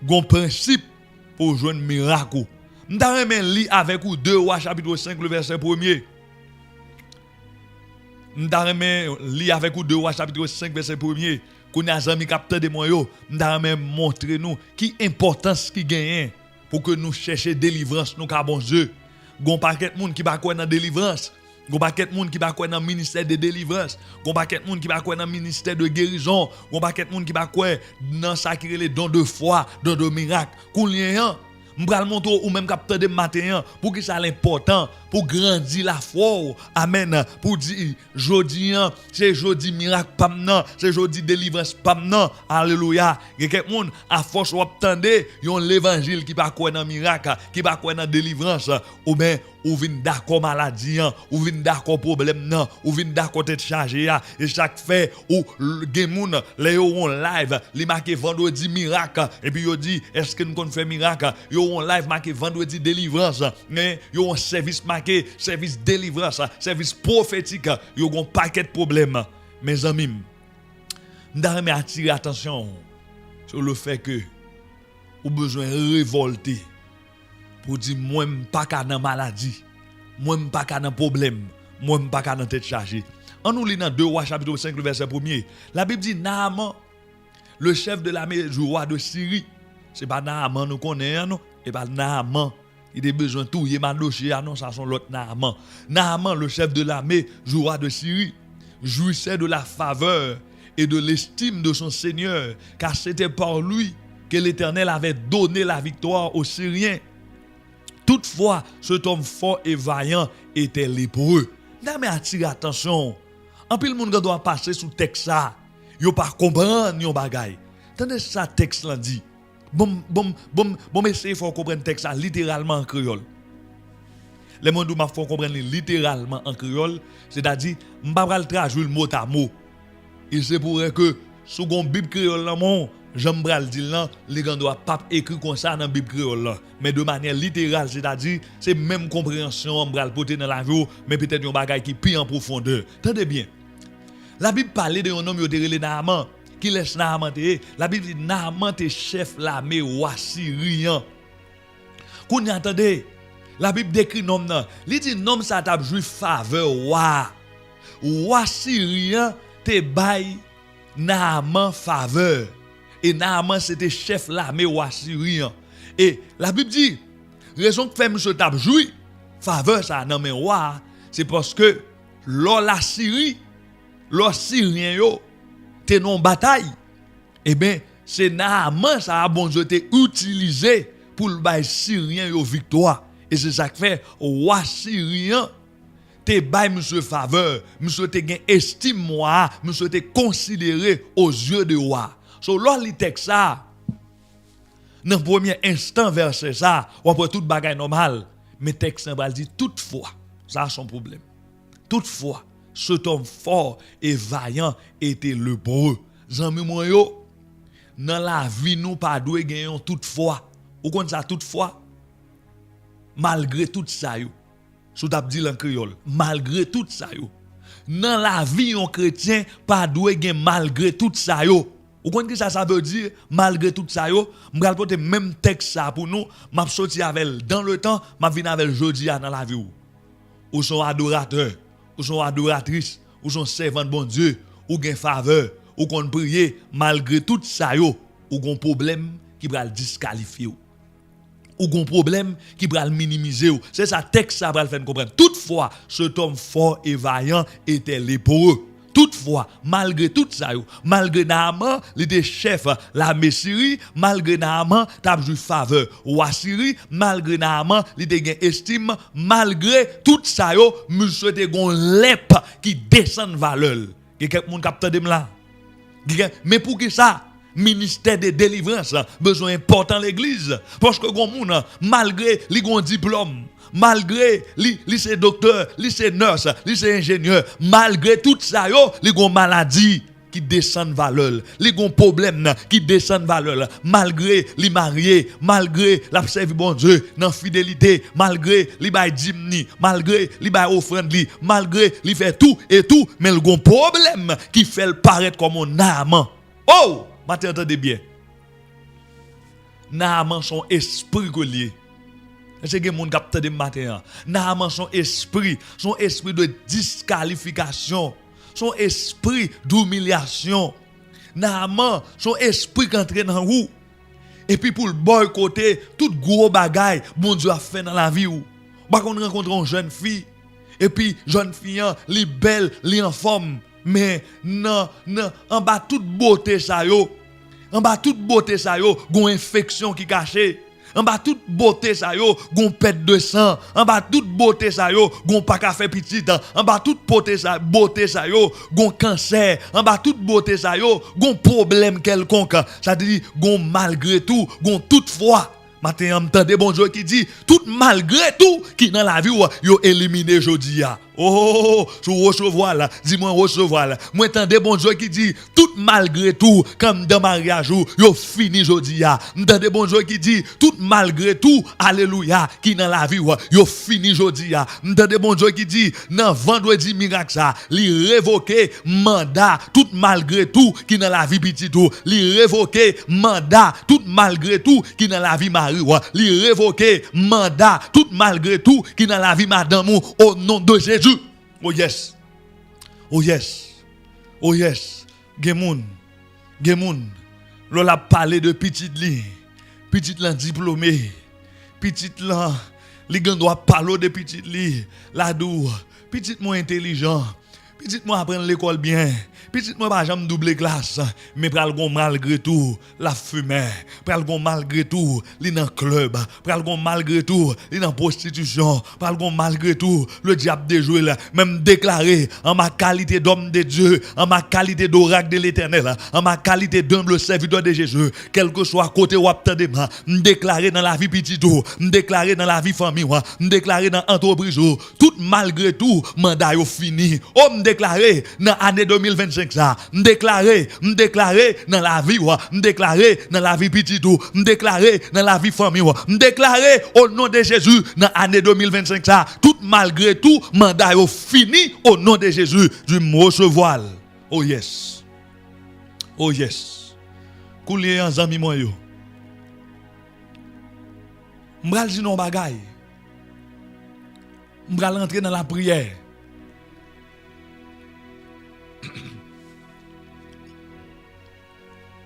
gon principe pour joindre miracle. M'ta remen li avec ou 2 Rois chapitre 5 le verset 1er. M'ta remen li avec ou 2 Rois chapitre 5 verset 1er. Qu'on a zami capteur de moi yo, m'ta remen montrer nous qui importance qui gagne pour que nous chercher délivrance nous ka bon Dieu. Gon paquet monde qui va croire dans délivrance. Gon paquet monde qui va croire dans ministère de délivrance. Gon paquet monde qui va croire dans ministère de guérison. Gon paquet monde qui va croire dans ça qui les dons de foi, dons de miracle. Qu'on lien m'bral montre ou même capteur de matin pour que ça l'important pour grandir la foi. Amen. Pour dire jodi c'est jodi miracle pas maintenant, c'est jodi délivrance pas maintenant. Alléluia. Quelqu'un monde à force ou attendre yon l'évangile qui pas croire dans miracle, qui pas croire dans délivrance ou ben ou vinn d'accord maladie, ou vinn d'accord problème nan, ou vinn d'accord tête chargée et chaque fait ou gen moun les yo on live, li marqué vendredi miracle et puis yo dit est-ce que nous kon faire miracle? Yo on live marqué vendredi délivrance, mais yo on service marqué service délivrance, service prophétique, yo gon paquet de problèmes. Mes amis, m'da remet attirer attention sur le fait que ou besoin révolter pour dire moi pas ka dans maladie, moi pas ka dans problème, moi pas ka dans tête chargée. On nous lit dans 2 Rois chapitre 5 le verset 1er. La Bible dit Naaman, le chef de l'armée du roi de Syrie. C'est pas Naaman nous connaissons non, et pas Naaman il a besoin de tout, il m'a dossier non ça sont l'autre Naaman. Naaman le chef de l'armée du roi de Syrie jouissait de la faveur et de l'estime de son Seigneur, car c'était par lui que l'Éternel avait donné la victoire aux Syriens. Toutefois, cet homme fort et vaillant était lépreux. Mais attirez attention. En pile monde doit passer sous texte ça. Yo pas comprendre yon bagay. Tandis ça texte là dit. Bon essayer faut comprendre texte ça littéralement en créole. Les monde m'a faut comprendre littéralement en créole, c'est-à-dire m'pa pral traduire le mot à mot. Il se pourrait que sous gon Bible créole là mon j'aime bral dire là, les gens doivent pas écrire comme ça dans la Bible créole là, mais de manière littérale, c'est-à-dire c'est même compréhension bral porter dans la vie, mais peut-être un bagage qui pire en profondeur. Tenez bien. La Bible parle de un homme qui est Naaman, qui laisse Naaman te. La Bible dit Naaman te chef l'armée roi syrien. Qu'on y entendez? La Bible décrit nom nan. Il dit nom ça t'a joué faveur roi. Roi syrien te bail Naaman faveur. Et Naaman c'était chef l'armée roi syrien. Et la Bible dit raison que fait monsieur t'a joué faveur ça nan men roi, c'est parce que lors la Syrie, lors Syrien yo te non bataille. Eh bien c'est Naaman ça a bon Dieu te utilisé pour le bail Syrien yo victoire. Et c'est ça que fait roi syrien te bail monsieur faveur, monsieur te gain estime moi, monsieur te considéré aux yeux de roi. So lors li texte ça dans premier instant verset ça, ou après tout bagay normal, mais texte va dit toutefois, ça a son problème. Toutefois, cet homme fort et vaillant était lépreux. Zanmi moi yo, dans la vie nous pas doit gagner toutefois. Ou connait ça toutefois? Malgré tout ça yo. Sou t'a dit en créole, malgré tout ça yo. Dans la vie un chrétien pas doit gagner malgré tout ça yo. Ou connait ça veut dire malgré tout ça yo, m'gal porter même texte ça pour nous, m'a sorti avec dans le temps, m'a vinn avec jodi dans la vie ou sont adorateurs, ou sont adoratrices, ou sont servantes bon Dieu, ou gen faveur, ou qu'on prier malgré tout ça yo, ou gon problème qui va le disqualifier ou gon problème qui va le minimiser. C'est ça texte ça va le faire comprendre. Toutefois, cet homme fort et vaillant était lépreux. Toutefois, malgré tout ça, malgré Naaman, il était chef l'armée Syrie, malgré Naaman, t'a joué faveur roi Syrie, malgré Naaman, il était gain estime, malgré tout ça, monsieur était gon lep qui descend valeur. Il y a quelqu'un qui capte de là. Mais pour qui ça? Ministère de délivrance, besoin important l'église. Parce que gon moun, malgré li gon diplôme, malgré li c'est docteur, li c'est nurse, li c'est ingénieur, malgré tout ça yo, li gon maladie qui descend valeur, li gon problème qui descend valeur, malgré li marié, malgré la servi bon Dieu dans fidélité, malgré li bay dimni, malgré li bay offrande li, malgré li fait tout et tout, mais le gon problème qui fait le paraître comme un Naaman. Oh, maintenant entendez bien. Naaman son esprit relié. C'est que mon capteur de matin. Naaman son esprit de disqualification, son esprit d'humiliation. Naaman son esprit qui entre dans vous. Et puis pour le boycotter tout gros bagaille bon Dieu a fait dans la vie ou. Bah qu'on rencontre une jeune fille et puis jeune fille li belle, li en forme, mais non en bas toute beauté ça yo. En bas toute beauté ça yo, gon infection qui cachée. En bas toute beauté ça yo, gon perte de sang. En bas toute beauté ça yo, gon pas ka fait petit. En bas toute beauté ça yo, gon cancer. En bas toute beauté ça yo, gon problème quelconque. Ça dit gon malgré tout, gon toutefois. Matin m'entendez bon Dieu qui dit tout malgré tout qui dans la vie yo éliminé jodi a. Oh, je recevoir là, dis-moi recevoir là. Moi entendez bon Dieu qui dit tout malgré tout comme dans mariage yo fini jodi a. Entendez bon Dieu qui dit tout malgré tout alléluia qui dans la vie yo fini jodi a. Entendez bon Dieu qui dit dans vendredi miracle ça, li révoquer mandat tout malgré tout qui dans la vie petit tout, li révoquer mandat tout malgré tout qui dans la vie mari li révoquer mandat tout malgré tout qui dans la vie madame au nom de Jésus. Oh yes. Oh yes. Oh yes. Gemoun. L'on a parlé de petit li. Petit lan diplômé. Petit lan li gan doit parler de petit li. La dou. Petit moins intelligent. Petit moi apprendre l'école bien. Petit moi pas jamais doubler classe, mais pral gon malgré tout la fumée, pral gon malgré tout li dans club, pral gon malgré tout li dans prostitution, pral gon malgré tout le diable déjoué là, même déclaré en ma qualité d'homme de Dieu, en ma qualité d'oracle de l'Éternel, en ma qualité d'humble serviteur de Jésus, quel que soit côté ou attendez moi, déclaré dans la vie petit tout, déclaré dans la vie famille, déclaré dans entreprise tout malgré tout mandat yo fini. Oh déclaré dans année 2025 ça, m'déclarer dans la vie m'déclarer dans la vie petit tout, m'déclarer dans la vie famille m'déclarer au nom de Jésus dans année 2025 ça, tout malgré tout mandat yo fini au nom de Jésus, du recevoir. Oh yes. Oh yes. Koulé en zami moi yo. M'bral di non bagay. M'bral rentrer dans la prière.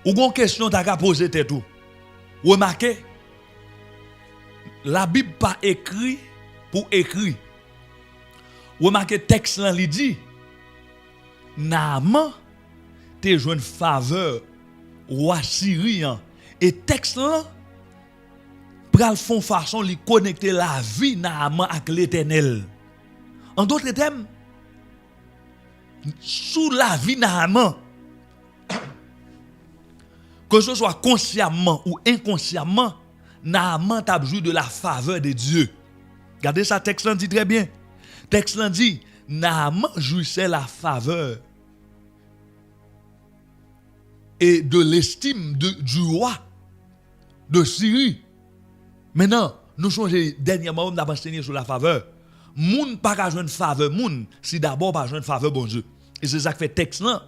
Ou gon question ta ka poser tête tout. Remarquez, la Bible pas écrit pour écrit. Remarquez texte là li dit Naaman te joine faveur roi Syrien et texte là pral font façon li connecter la vie Naaman avec l'Éternel. En d'autres termes, sous la vie Naaman, que ce soit consciemment ou inconsciemment, Naaman t'a joué de la faveur de Dieu. Regardez ça, texte là dit très bien. Texte là dit, Naaman jouissait la faveur et de l'estime du roi de Syrie. Maintenant, nous changeons dernièrement, on a enseigné sur la faveur. Moun pas ka joindre faveur moun, si d'abord pas joindre faveur bon Dieu. Et c'est ça que fait texte là.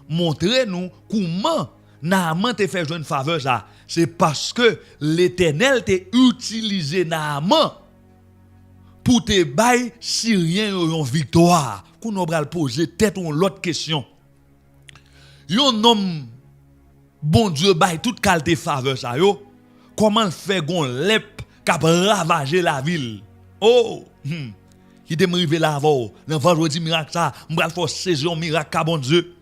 Montrer nous comment Naaman te fait joindre faveur ça. C'est parce que l'Éternel t'a utilisé Naaman pour te bailler Syrien yon victoire. Qu'on va poser tête ou l'autre question. Yon homme bon Dieu baille toute qualité faveur ça yo. Comment fait gon lep k'ap ravager la ville? Oh, qui te m'rive là avant dans vendredi miracle ça, m'bral faire saison miracle ka bon Dieu.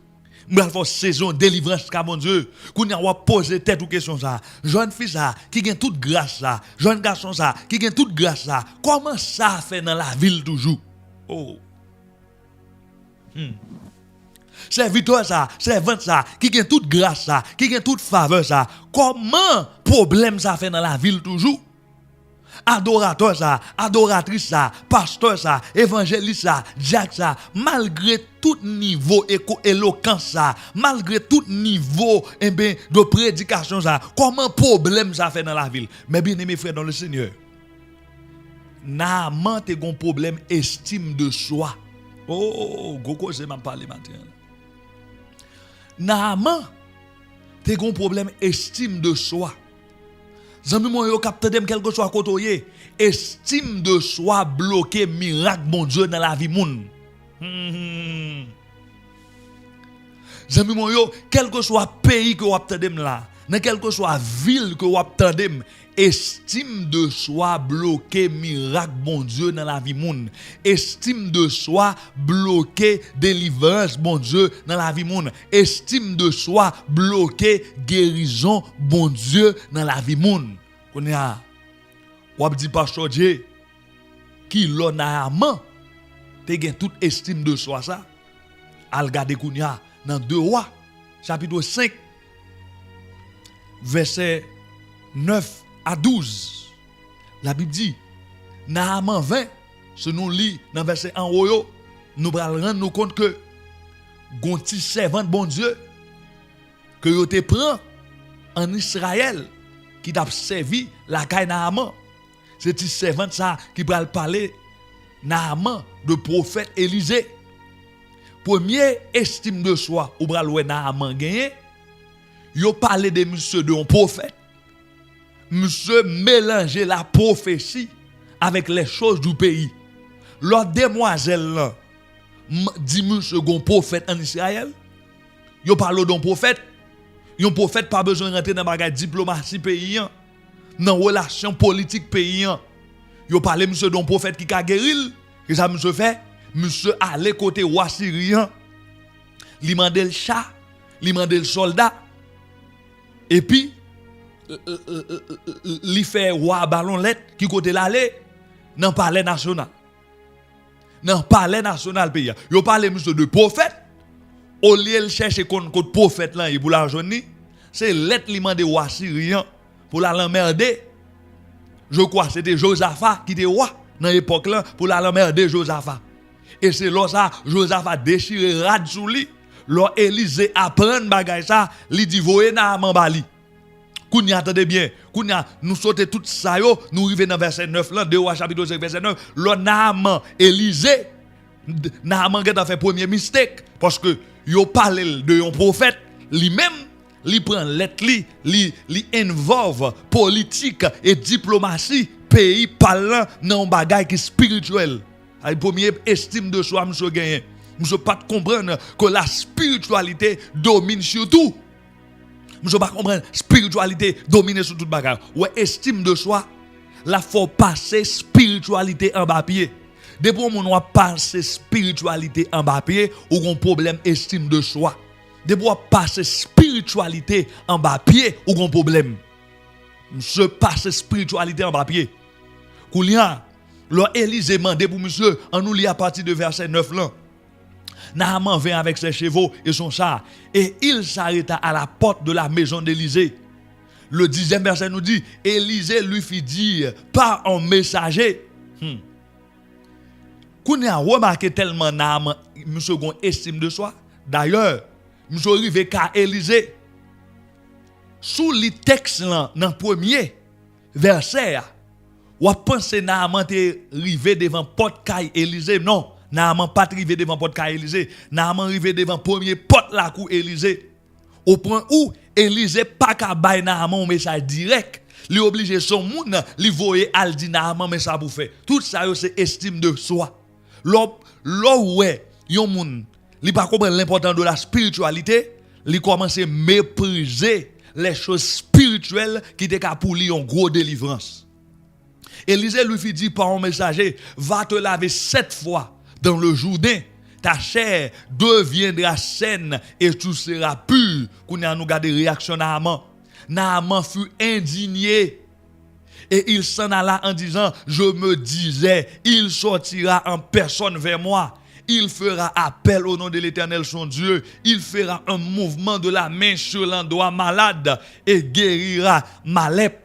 M'bral faire saison délivrance ka bon Dieu. Qu'on y a poser tête ou question ça. Jeune fille ça qui gagne toute grâce ça, jeune garçon ça qui gagne toute grâce ça. Comment ça fait dans la ville toujours? Oh. Serviteur ça, servante ça, qui gagne toute grâce ça, qui gagne toute faveur ça. Comment problème ça fait dans la ville toujours? Adorateur ça, adoratrice ça, pasteur ça, évangéliste ça, diacre ça, malgré tout niveau éloquence ça, malgré tout niveau de prédication ça, comment problème ça fait dans la ville? Mais bien aimé frère dans le Seigneur, Naaman te gon problème estime de soi. Oh, Goko c'est m'a parlé matin. Naaman te gon problème estime de soi. Zami moi yo capte dem quelque soit côté, estime de soi bloqué miracle bon Dieu dans la vie moun. Zami moi yo, quel que soit pays que vous attendez là, dans quelle que soit ville que vous attendez, estime de soi bloqué miracle bon Dieu dans la vie moun. Estime de soi bloqué délivrance bon Dieu dans la vie moun. Estime de soi bloqué guérison bon Dieu dans la vie moun. Connait a ou dit pasteur Dieu qui l'honorement te gen toute estime de soi ça. Al gade kounya dans 2 Rois chapitre 5 verset 9 à 12. La Bible dit, Naaman 20, ce nous lit dans verset 1 haut, nous allons rendre nous compte que gonti servant bon Dieu que yo te prend en Israël qui t'a servi la caille Naaman. C'est ce servant ça qui va parler Naaman de prophète Élisée. Premier estime de soi ou bral wè Naaman gagné, yo parlé de monsieur de un prophète. Monsieur mélanger la prophétie avec les choses du pays. L'autre demoiselle là dit monsieur gon prophète en Israël. Yo parle d'un prophète. Un prophète pas besoin de rentrer dans bagage diplomatie paysan, dans relation politique paysan. Yo parle monsieur d'un prophète qui ka guéril. Que ça monsieur fait? Monsieur allait côté roi syrien. Li mande le chat, li mande le soldat. Et puis li fait roi ballon lettre qui côté l'aller dans palais national. Dans palais national pays. Yo parle monsieur de prophète. Au lieu de chercher contre prophète là pour la journée, c'est lettre li mande roi syrien pour la l'emmerder. Je crois que c'était Josaphat qui était roi dans l'époque là pour la l'emmerder Josaphat. Et c'est là ça Josaphat déchiré rad sous lui. Là Élisée apprend bagay ça, li dit voye Naaman bali. Kounya attendez bien, kounya nous sauter tout ça yo, nous arriver dans verset 9 là, 2 Rois chapitre 5 verset 9, là Naaman Élisée Naaman qui a fait premier mistake parce que yo parle de un prophète, lui-même li prend lettre li involve politique et diplomatie pays parlant dans bagay qui spirituel. Ay premier estime de soi monsieur gagné. Monsieur pas comprendre que la spiritualité domine sur tout. Monsieur pas comprendre spiritualité domine sur toute bagage. Ouais estime de soi, la faut passer spiritualité en bas pied. Depuis mon on passer spiritualité en bas pied, ou un problème estime de soi. Depuis on passer spiritualité en bas pied, ou un problème. Monsieur passe spiritualité en bas pied. Koulia, l'on Élisée mandé pour monsieur, on nous lit à partir de verset 9 là. Naaman vint avec ses chevaux et son char, et il s'arrêta à la porte de la maison d'Élisée. Le 10e verset nous dit, Élisée lui fit dire par un messager. Qu'on a remarqué tellement Naaman, monsieur gon estime de soi. D'ailleurs, monsieur arrivé qu'à Élisée. Sous les textes là, dans le premier verset, ou pensez Naaman te rivé devant porte caille Élisée. Non. Naaman pas arrivé devant porte ka Élisée, Naaman arrivé devant premier porte la cou Élisée. Au point où Élisée pas ka bay Naaman un message direct, li obligé son moun li voyer al di Naaman mais ça pour faire. Tout ça c'est estime de soi. L'o ouais, yon moun li pas comprendre l'importance de la spiritualité, li commence à mépriser les choses spirituelles qui te ka pour li en gros délivrance. Élisée lui fit dire par un messager, va te laver 7 fois dans le Jourdain, ta chair deviendra saine et tu seras pur. Qu'on a nous gardé réaction Naaman. Naaman fut indigné et il s'en alla en disant, je me disais, il sortira en personne vers moi. Il fera appel au nom de l'Éternel son Dieu. Il fera un mouvement de la main sur l'endroit malade et guérira Malep,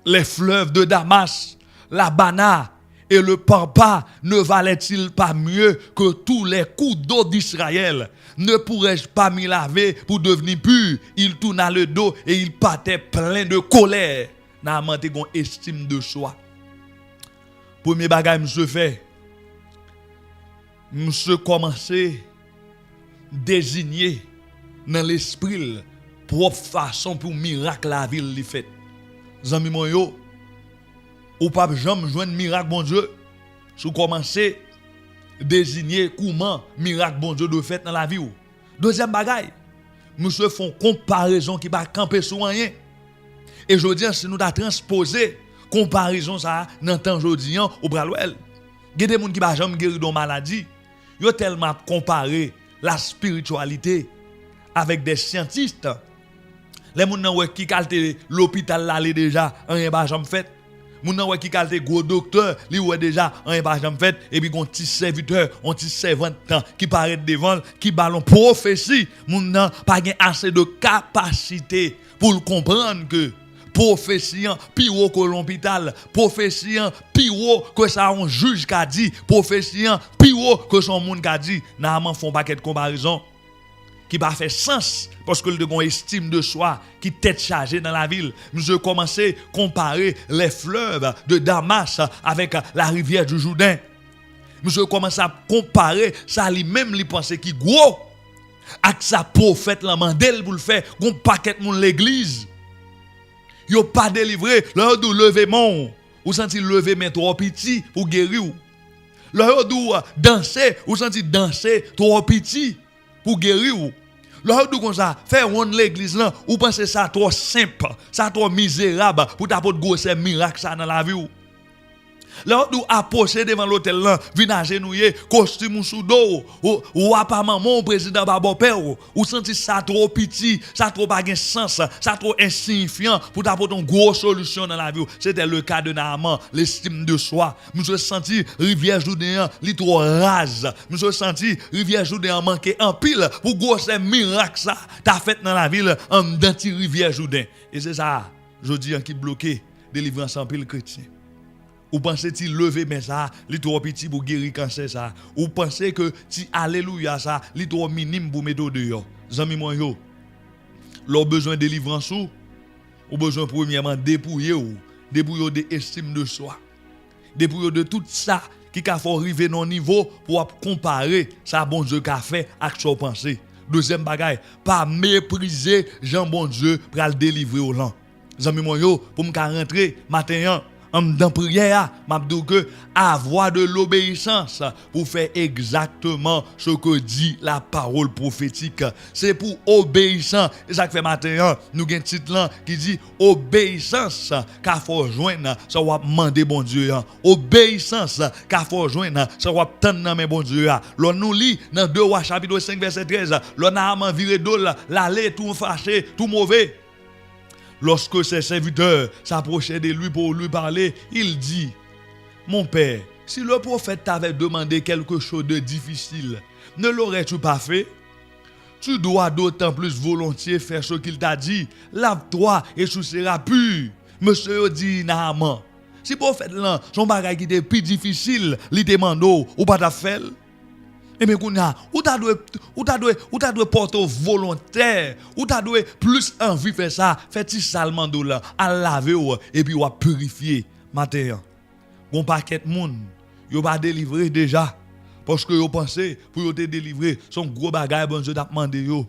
les fleuves de Damas, la Bana et le Pampa. Ne valait-il pas mieux que tous les coups d'eau d'Israël? Ne pourrais-je pas m'y laver pour devenir pur? Il tourna le dos et il partait plein de colère. Naaman te gon estime de soi. Premier bagage monsieur fait, monsieur commencer désigner dans l'esprit propre façon pour miracle la ville li fait. Zami moi yo, ou pas jamais joindre miracle bon Dieu. Si vous commencez désigner comment miracle bon Dieu doit faire dans la vie ou. Deuxième bagaille, nous se font comparaison qui va camper sur rien. Et je dis si nous t'a transposé comparaison ça dans temps jodi au bralwel. Il y a des gens qui va jamais guérir de maladie. Yo tellement comparé la spiritualité avec des scientifiques. Les gens qui kalte l'hôpital là déjà rien pas jamais fait. Moun nan qui kalte gros docteur, li ouais déjà rien pas jamais fait et puis gon petit serviteur, on petit servante qui paraît devant qui ballon prophétie, moun nan pas gen assez de capacité pour comprendre que prophétie pi haut que l'hôpital, prophétie pi haut que ça un juge qu'a dit, prophétie pi haut que son monde qu'a dit, normalement font paquet de comparaison qui va faire sens parce que le estime de soi qui tête chargée dans la ville. Nous commençons à comparer les fleuves de Damas avec la rivière du Jourdain. Nous commençons à comparer ça lui-même lui penser qui gros avec sa prophète la mandel pour le faire gon paquet moun l'église. Yo pas délivré leur dou lever mon ou senti lever mais trop petit pour guérir. Leur dou danser ou senti danser trop petit pour guérir. Leur dou comme ça faire rond l'église là ou penser ça trop simple, ça trop misérable pour t'apporter gros miracle ça dans la vie ou. Leur dou approcher devant l'hôtel là, vinn agenouiller, costume sous dos ou pas maman président babo père ou senti ça trop petit, ça trop pas gain sens, ça trop insignifiant pour t'apporter une grosse solution dans la vie. C'était le cas de Naaman, l'estime de soi. Nous senti rivière Jourdain li trop rase. Nous senti rivière Jourdain manqué en pile pour gros miracle ça t'a fait dans la ville en dans rivière Jourdain. Et c'est ça, je dis qui bloqué délivrance en pile chrétien. Ou pensez-tu lever mais ça, li trop petit pour guérir cancer ça. Ou pensez que ti alléluia ça, li trop minime pour mettre dehors. Zami moi yo. L'on besoin de délivrance ou besoin premièrement dépouiller de estime de soi. Dépouiller de tout ça qui a fait arriver dans niveau pour comparer ça bon Dieu qu'a fait avec son pensée. Deuxième bagaille, pas mépriser Jean bon Dieu pour le délivrer au land. Zami moi yo pour me rentrer matin dans prière, m'a dit que avoir de l'obéissance pour faire exactement ce que dit la parole prophétique. C'est pour obéissance. Et ça fait matin, nous avons un titre qui dit obéissance qu'a faut joindre, ça va demander bon Dieu. Obéissance qu'a faut joindre, ça va tendre dans bon Dieu. L'on nous lit dans 2 Rois chapitre 5 verset 13, l'on a viré d'ol, l'aller tout fâché, tout mauvais. Lorsque ses serviteurs s'approchaient de lui pour lui parler, il dit, « Mon père, si le prophète t'avait demandé quelque chose de difficile, ne l'aurais-tu pas fait? Tu dois d'autant plus volontiers faire ce qu'il t'a dit. Lave-toi et tu seras pur. » Monsieur dit Naaman, si le prophète là, son bagage qui était plus difficile, il te demande ou pas ta fait? Et bien, ou t'as dû porter volontaire, ou t'as dû plus envie de faire ça, faire petit salement d'eau là, à laver et puis ou à purifier. Matin, bon paquet de monde, yo pas délivré déjà, parce que yo pensé pour yo te délivrer, son gros bagage bon Dieu t'a demandé yo.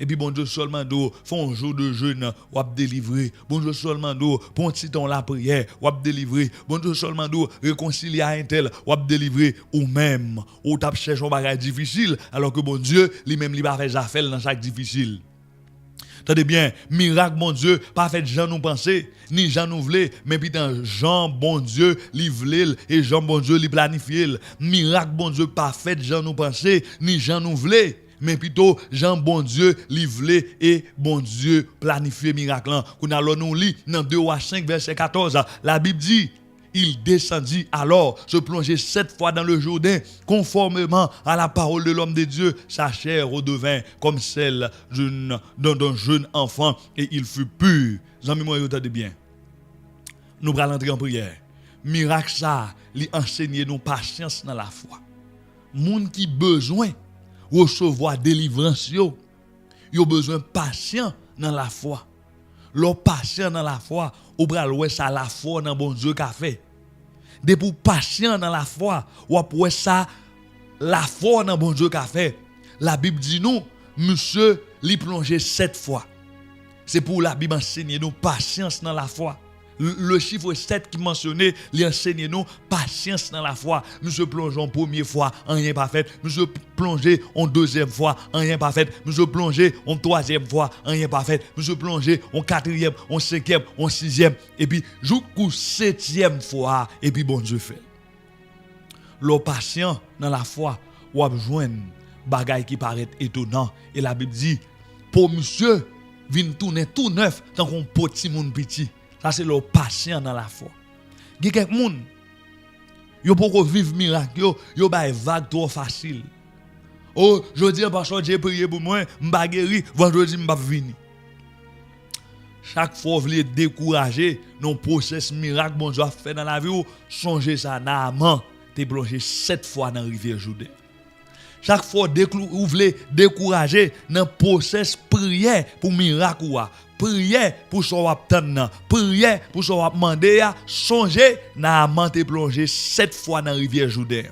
Et puis bon Dieu seulement d'eau, font un jour de jeûne, ou à délivrer. Bon Dieu seulement d'eau, pour un petit temps la prière, ou à délivrer. Bon Dieu seulement d'eau, réconcilier à un tel, ou à délivrer. Ou même, ou t'as cherché un bagage difficile, alors que bon Dieu, lui-même, il va faire affaire dans chaque difficile. Tenez bien, miracle bon Dieu, pas fait Jean nous penser, ni Jean nous voulait, mais putain, Jean bon Dieu, li voulait, et Jean bon Dieu, li planifié. Miracle bon Dieu, pas fait Jean nous penser, ni Jean nous voulait. Mais plutôt, Jean bon Dieu livré et bon Dieu planifié miracle. Qu'on a nous lit dans 2 Rois 5 verset 14, la Bible dit, il descendit alors, se plongeait 7 fois dans le Jourdain, conformément à la parole de l'homme de Dieu, sa chair redevint comme celle d'un jeune enfant et il fut pur. Amis moi, vous bien. Nous allons entrer en prière. Miracle ça, lui enseigner nous patience dans la foi. Moun qui besoin recevoir délivrance yo besoin patient dans la foi. L'on patient dans la foi, ou bral ouais ça la foi dans bon Dieu qu'a fait. De pour patient dans la foi, ou après ça la foi dans bon Dieu qu'a fait. La Bible dit nous, monsieur li plongé 7 fois. C'est pour la Bible enseigner nous patience dans la foi. Le chiffre 7 qui mentionnait, il enseigne nous patience dans la foi. Nous plongeons en première fois, en rien pas fait. Nous plongeons en deuxième fois, en rien pas fait. Nous plongeons en troisième fois, en rien pas fait. Nous plongeons en quatrième, en cinquième, en sixième. Et puis, jusqu'au septième fois, et puis bon Dieu fait. Le patient dans la foi, ou a besoin bagaille qui paraît étonnant. Et la Bible dit, pour monsieur, vient tourner tout neuf, tant qu'on petit monde petit. Ça, c'est le patient dans la foi. Il y a quelques gens, yo poko vivre miracle, yo ba vague trop facile. Oh, je dis parce que j'ai prié pour moi, m'pa guéri, vendredi m'pa venir. Chaque fois vous voulez décourager non process miracle bon Dieu a fait dans la vie, songez ça Naaman, t'es plongé 7 fois dans rivière Jourdain. Chaque fois vous voulez décourager dans process prière pour miracle ou prière pour so wap tande, prière pour so wap mande, songez Naaman t'es plongé 7 fois dans rivière Jourdain.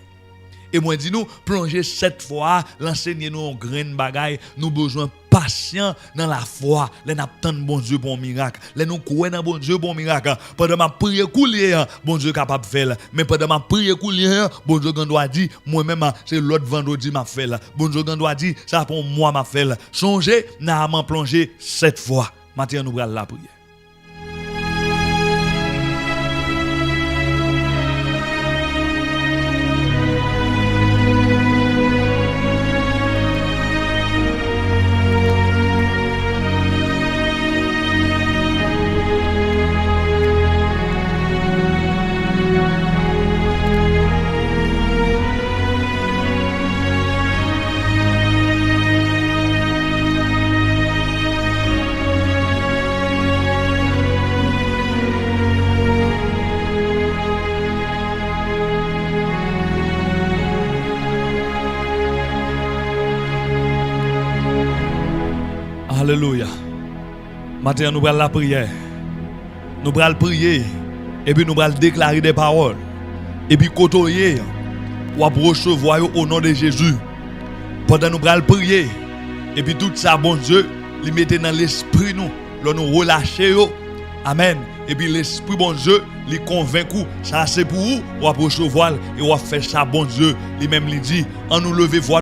Et moi dis nous plonger 7 fois, l'enseigner nous en graine bagaille, nous besoin patient dans la foi, les n'attend bon Dieu bon miracle, les nous croire dans bon Dieu bon miracle. Pendant ma prière coulier, bon Dieu capable faire, mais pendant ma prière coulier, bon Dieu quand doit dire moi même c'est l'autre vendredi m'a fait, bon Dieu quand doit dire ça pour moi m'a fait. Changer Naaman plonger 7 fois. Maintenant nous allons la prière. Alléluia. Maintenant, nous allons la prière. Nous allons prier. Et puis, nous allons déclarer des paroles. Et puis, côtoyer. Ou recevoir au nom de Jésus. Pendant nous allons prier. Et puis, tout ça, bon Dieu, le mettez dans l'esprit nous. Là, nous relâcher. Amen. Et puis, l'esprit, bon Dieu, les convaincu. Ça, c'est pour vous. Ou recevoir. Et ou faire ça, bon Dieu. Lui-même, lui dit, en nous lever, voir.